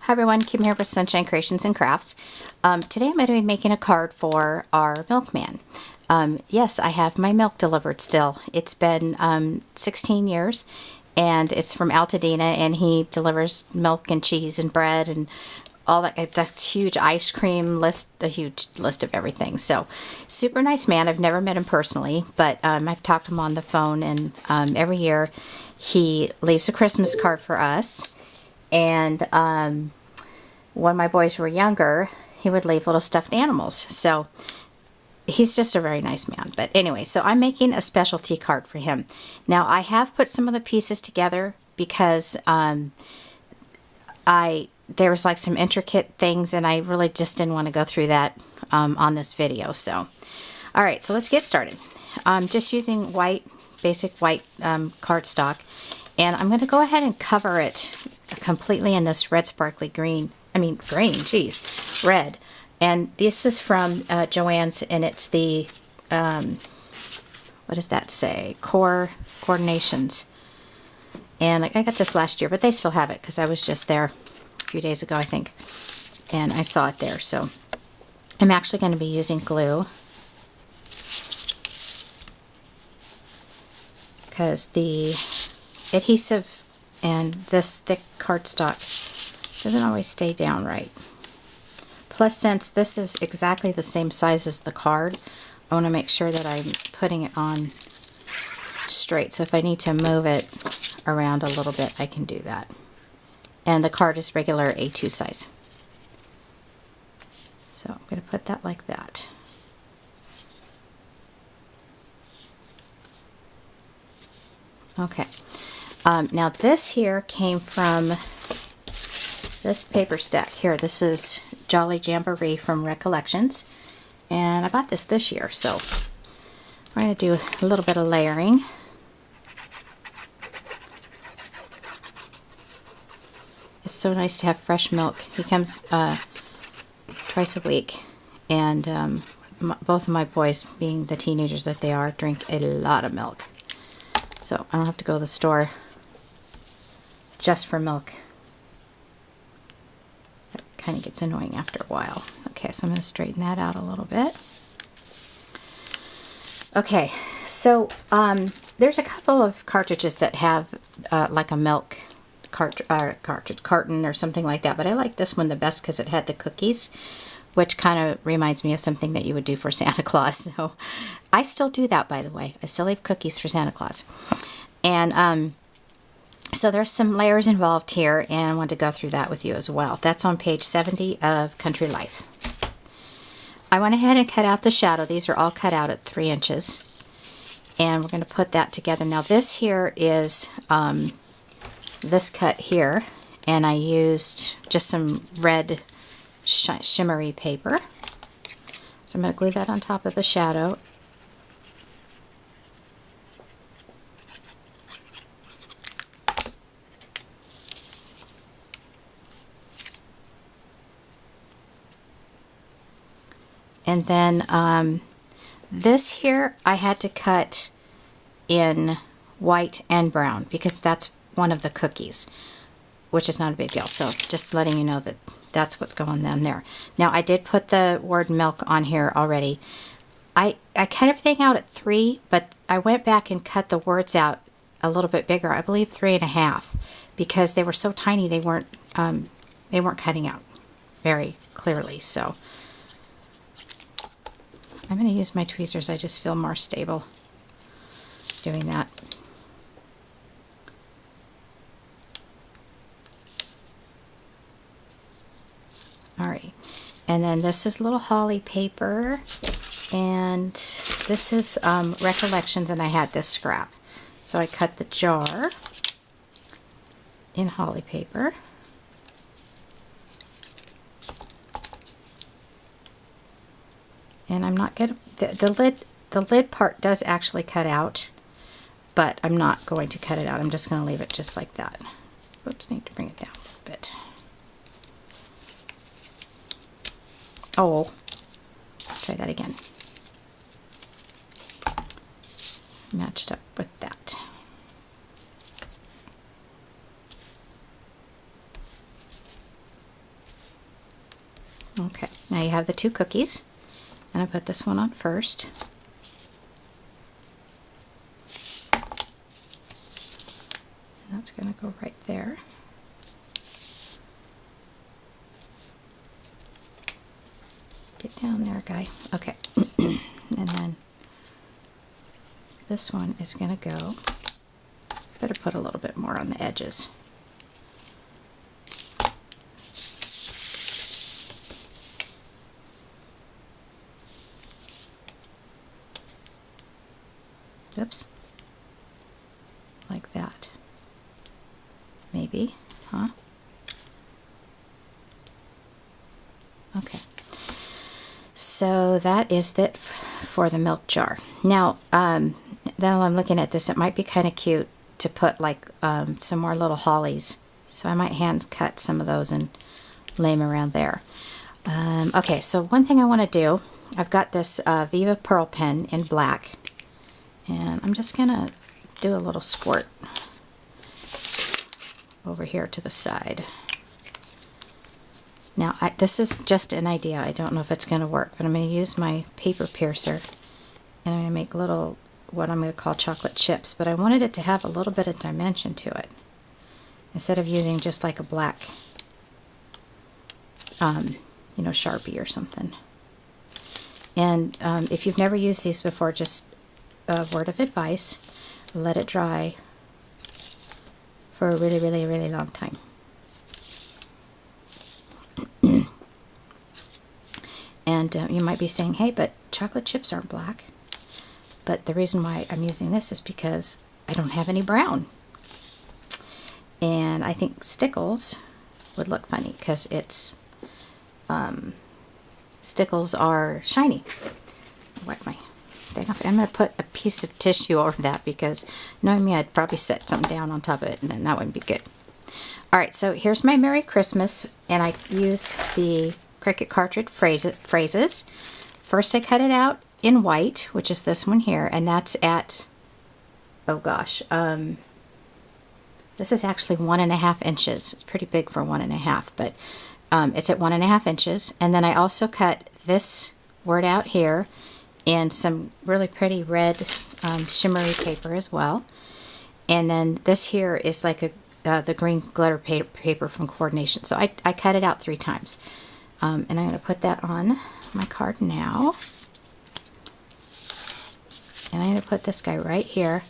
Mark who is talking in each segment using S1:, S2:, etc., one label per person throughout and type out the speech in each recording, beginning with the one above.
S1: Hi everyone, Kim here with Sunshine Creations and Crafts. Today I'm going to be making a card for our Milkman. Yes, I have my milk delivered still. It's been 16 years and it's from Altadena, and he delivers milk and cheese and bread and all that. That's huge ice cream list, a huge list of everything. So super nice man. I've never met him personally, but I've talked to him on the phone, and every year he leaves a Christmas card for us. And when my boys were younger, he would leave little stuffed animals. So he's just a very nice man. But anyway, so I'm making a specialty card for him. Now I have put some of the pieces together because there was like some intricate things, and I really just didn't want to go through that on this video. So, all right, so let's get started. I'm just using basic white cardstock, and I'm going to go ahead and cover it completely in this red sparkly green. Red. And this is from Joann's, and it's the, what does that say? Coordinations. And I got this last year, but they still have it because I was just there a few days ago, I think, and I saw it there. So I'm actually going to be using glue because the adhesive and this thick cardstock doesn't always stay down right. Plus, since this is exactly the same size as the card, I want to make sure that I'm putting it on straight. So if I need to move it around a little bit, I can do that. And the card is regular A2 size. So I'm going to put that like that. Okay. Now this here came from this paper stack here. This is Jolly Jamboree from Recollections, and I bought this year, so we're going to do a little bit of layering. It's so nice to have fresh milk. He comes twice a week, and both of my boys, being the teenagers that they are, drink a lot of milk, so I don't have to go to the store just for milk. Kind of gets annoying after a while. Okay, so I'm going to straighten that out a little bit. Okay, so there's a couple of cartridges that have like a milk carton or something like that, but I like this one the best because it had the cookies, which kind of reminds me of something that you would do for Santa Claus. So I still do that, by the way. I still leave cookies for Santa Claus. And so there's some layers involved here, and I want to go through that with you as well. That's on page 70 of Country Life. I went ahead and cut out the shadow. These are all cut out at 3 inches. And we're going to put that together. Now this here is this cut here, and I used just some red shimmery paper. So I'm going to glue that on top of the shadow. And then this here I had to cut in white and brown because that's one of the cookies, which is not a big deal. So just letting you know that that's what's going on there. Now I did put the word milk on here already. I cut everything out at 3, but I went back and cut the words out a little bit bigger. I believe 3.5, because they were so tiny they weren't cutting out very clearly. So I'm going to use my tweezers. I just feel more stable doing that. Alright, and then this is little holly paper, and this is Recollections, and I had this scrap. So I cut the jar in holly paper. And I'm not going to, the lid part does actually cut out, but I'm not going to cut it out. I'm just going to leave it just like that. Whoops, need to bring it down a little bit. Oh, try that again. Match it up with that. Okay, now you have the 2 cookies, and I put this one on first. And that's going to go right there. Get down there, guy. Okay, and then this one is going to go, better put a little bit more on the edges. Oops. Like that. Maybe, huh? Okay. So that is it for the milk jar. Now, now I'm looking at this, it might be kind of cute to put like some more little hollies. So I might hand cut some of those and lay them around there. Okay, so one thing I want to do, I've got this Viva Pearl pen in black. And I'm just going to do a little squirt over here to the side. Now, this is just an idea. I don't know if it's going to work, but I'm going to use my paper piercer. And I'm going to make little, what I'm going to call chocolate chips. But I wanted it to have a little bit of dimension to it. Instead of using just like a black, you know, Sharpie or something. And if you've never used these before, just a word of advice, let it dry for a really, really, really long time. And you might be saying, hey, but chocolate chips aren't black. But the reason why I'm using this is because I don't have any brown. And I think Stickles would look funny because it's, Stickles are shiny. Wipe my thing off. I'm going to put a piece of tissue over that because knowing me, I'd probably set something down on top of it and then that wouldn't be good. Alright, so here's my Merry Christmas, and I used the Cricut cartridge phrases. First I cut it out in white, which is this one here, and that's at, oh gosh, this is actually 1.5 inches. It's pretty big for 1.5, but it's at 1.5 inches. And then I also cut this word out here in some really pretty red shimmery paper as well. And then this here is like a the green glitter paper from Coordination. So I cut it out 3 times. And I'm going to put that on my card now. And I'm going to put this guy right here,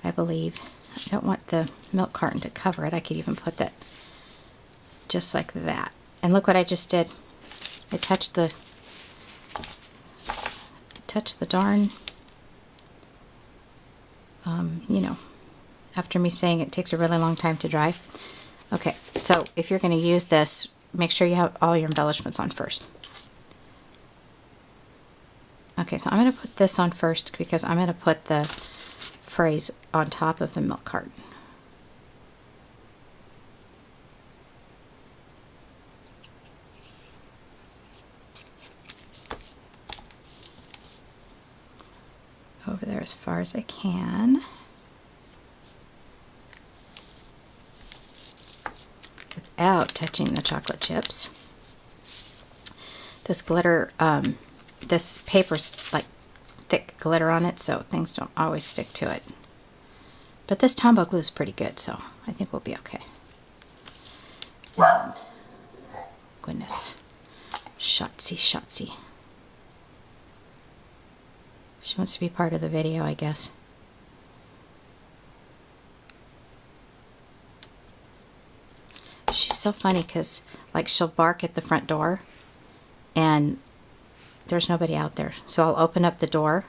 S1: I believe. I don't want the milk carton to cover it. I could even put that just like that. And look what I just did. I touched the darn, you know, after me saying it takes a really long time to dry. Okay, so if you're going to use this, make sure you have all your embellishments on first. Okay, so I'm going to put this on first because I'm going to put the phrase on top of the milk carton. Over there as far as I can. Without touching the chocolate chips. This glitter, this paper's like thick glitter on it, so things don't always stick to it. But this Tombow glue is pretty good, so I think we'll be okay. Goodness. Shotzi, Shotzi. She wants to be part of the video, I guess. She's so funny because, like, she'll bark at the front door and there's nobody out there. So I'll open up the door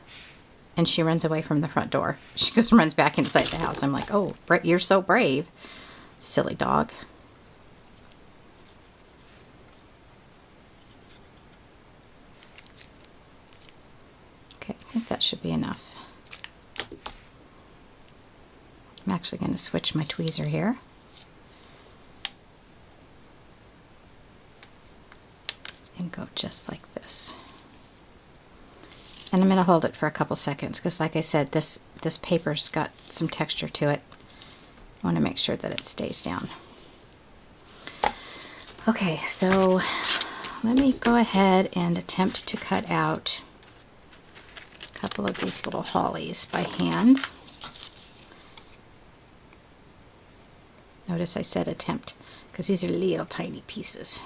S1: and she runs away from the front door. She goes and runs back inside the house. I'm like, oh, you're so brave, silly dog. Okay, I think that should be enough. I'm actually going to switch my tweezer here. And go just like this. And I'm going to hold it for a couple seconds because, like I said, this paper's got some texture to it. I want to make sure that it stays down. Okay, so let me go ahead and attempt to cut out a couple of these little hollies by hand. Notice I said attempt because these are little tiny pieces.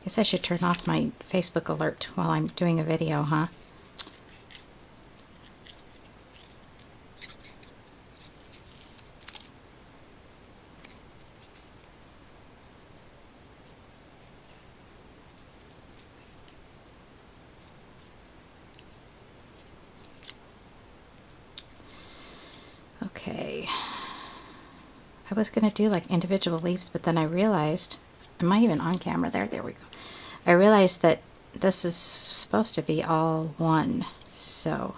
S1: Guess I should turn off my Facebook alert while I'm doing a video, huh? Okay. I was going to do like individual leaves, but then I realized, am I even on camera there? There we go. I realized that this is supposed to be all one, so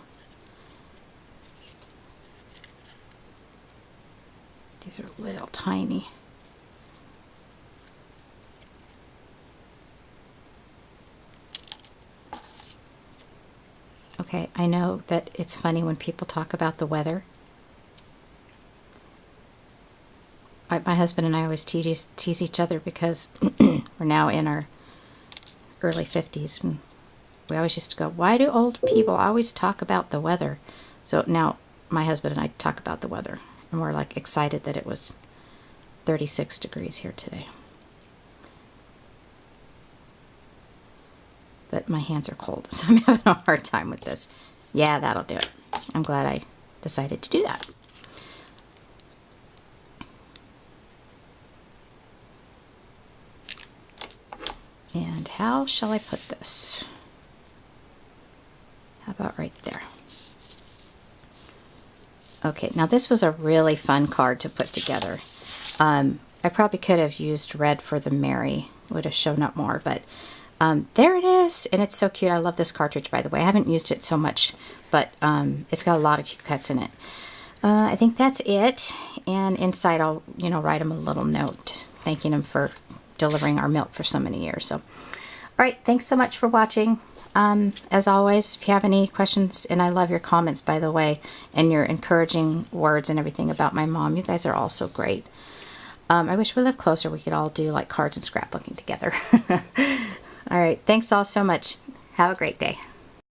S1: these are little tiny. Okay, I know that it's funny when people talk about the weather. My husband and I always tease each other because we're now in our early 50s, and we always used to go, why do old people always talk about the weather? So now my husband and I talk about the weather, and we're like excited that it was 36 degrees here today. But my hands are cold, so I'm having a hard time with this. Yeah, that'll do it. I'm glad I decided to do that. And how shall I put this? How about right there? Okay, now this was a really fun card to put together. I probably could have used red for the Mary, would have shown up more, but there it is, and it's so cute. I love this cartridge, by the way. I haven't used it so much, but it's got a lot of cute cuts in it. I think that's it, and inside I'll, write them a little note thanking them for delivering our milk for so many years. So, all right, thanks so much for watching. As always, if you have any questions, and I love your comments, by the way, and your encouraging words and everything about my mom. You guys are all so great. I wish we lived closer. We could all do like cards and scrapbooking together. All right, thanks all so much. Have a great day.